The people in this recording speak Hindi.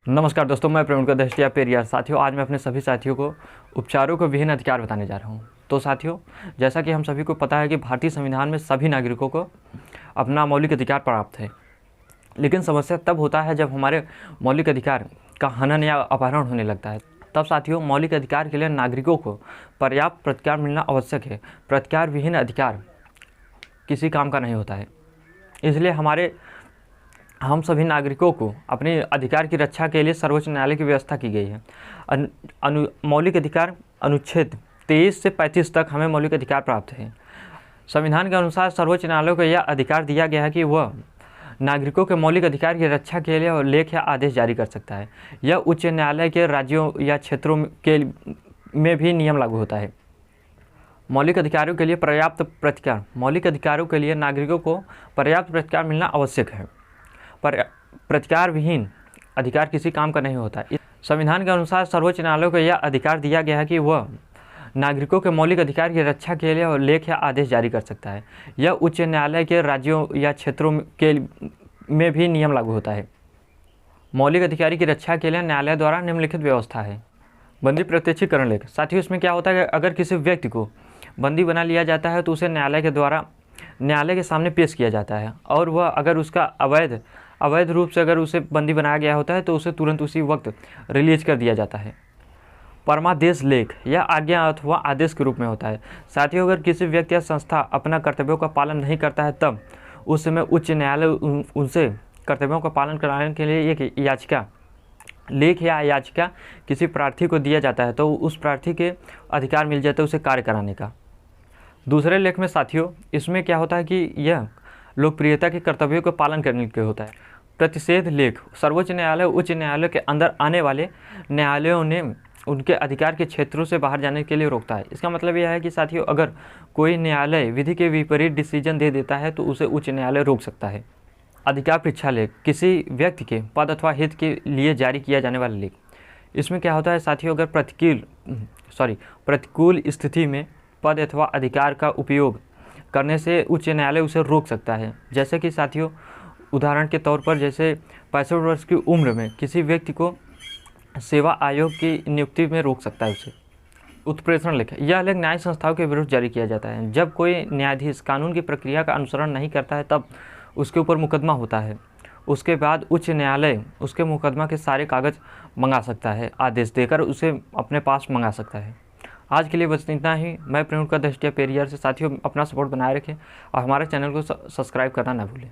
नमस्कार दोस्तों, मैं प्रवीण का दृष्टिया पेरियार। साथियों, आज मैं अपने सभी साथियों को उपचारों को विभिन्न अधिकार बताने जा रहा हूं। तो साथियों, जैसा कि हम सभी को पता है कि भारतीय संविधान में सभी नागरिकों को अपना मौलिक अधिकार प्राप्त है। लेकिन समस्या तब होता है जब हमारे मौलिक अधिकार का हनन या अपहरण होने लगता है। तब साथियों, मौलिक अधिकार के लिए नागरिकों को पर्याप्त प्रतिकार मिलना आवश्यक है। प्रतिकार विहीन अधिकार किसी काम का नहीं होता है। इसलिए हम सभी नागरिकों को अपने अधिकार की रक्षा के लिए सर्वोच्च न्यायालय की व्यवस्था की गई है। मौलिक अधिकार अनुच्छेद 23 से 35 तक हमें मौलिक अधिकार प्राप्त है। संविधान के अनुसार सर्वोच्च न्यायालय को यह अधिकार दिया गया है कि वह नागरिकों के मौलिक अधिकार की रक्षा के लिए लेख या आदेश जारी कर सकता है। यह उच्च न्यायालय के राज्यों या क्षेत्रों के में भी नियम लागू होता है। मौलिक अधिकारों के लिए पर्याप्त प्रतिकार। मौलिक अधिकारों के लिए नागरिकों को पर्याप्त प्रतिकार मिलना आवश्यक है। पर प्रतिकार विहीन अधिकार किसी काम का नहीं होता। संविधान के अनुसार सर्वोच्च न्यायालय को यह अधिकार दिया गया है कि वह नागरिकों के मौलिक अधिकार की रक्षा के लिए लेख या आदेश जारी कर सकता है। यह उच्च न्यायालय के राज्यों या क्षेत्रों के में भी नियम लागू होता है। मौलिक अधिकारी की रक्षा के लिए न्यायालय द्वारा निम्नलिखित व्यवस्था है। बंदी प्रत्यक्षीकरण लेख। साथियों, इसमें क्या होता है कि अगर किसी व्यक्ति को बंदी बना लिया जाता है तो उसे न्यायालय के सामने पेश किया जाता है, और वह अगर उसका अवैध रूप से अगर उसे बंदी बनाया गया होता है तो उसे तुरंत उसी वक्त रिलीज कर दिया जाता है। परमादेश लेख यह आज्ञा अथवा आदेश के रूप में होता है। साथियों, अगर किसी व्यक्ति या संस्था अपना कर्तव्यों का पालन नहीं करता है तब उस समय उच्च न्यायालय उनसे कर्तव्यों का पालन कराने के लिए एक याचिका लेख या याचिका किसी प्रार्थी को दिया जाता है, तो उस प्रार्थी के अधिकार मिल जाते हैं उसे कार्य कराने का। दूसरे लेख में साथियों, इसमें क्या होता है कि यह लोकप्रियता के कर्तव्यों का पालन करने के होता है। प्रतिषेध लेख सर्वोच्च न्यायालय उच्च न्यायालय के अंदर आने वाले न्यायालयों ने उनके अधिकार के क्षेत्रों से बाहर जाने के लिए रोकता है। इसका मतलब यह है कि साथियों, अगर कोई न्यायालय विधि के विपरीत डिसीजन दे देता है तो उसे उच्च न्यायालय रोक सकता है। अधिकार परीक्षा लेख किसी व्यक्ति के पद अथवा हित के लिए जारी किया जाने वाला लेख। इसमें क्या होता है साथियों, अगर प्रतिकूल स्थिति में पद अथवा अधिकार का उपयोग करने से उच्च न्यायालय उसे रोक सकता है। जैसे कि साथियों, उदाहरण के तौर पर जैसे 65 वर्ष की उम्र में किसी व्यक्ति को सेवा आयोग की नियुक्ति में रोक सकता है उसे। उत्प्रेषण लेख यह लेख न्याय संस्थाओं के विरुद्ध जारी किया जाता है। जब कोई न्यायाधीश कानून की प्रक्रिया का अनुसरण नहीं करता है तब उसके ऊपर मुकदमा होता है। उसके बाद उच्च न्यायालय उसके मुकदमा के सारे कागज मंगा सकता है, आदेश देकर उसे अपने पास मंगा सकता है। आज के लिए बस इतना ही। मैं प्रवीण का दृष्टिया पेरियार से। साथियों, अपना सपोर्ट बनाए रखें और हमारे चैनल को सब्सक्राइब करना ना भूलें।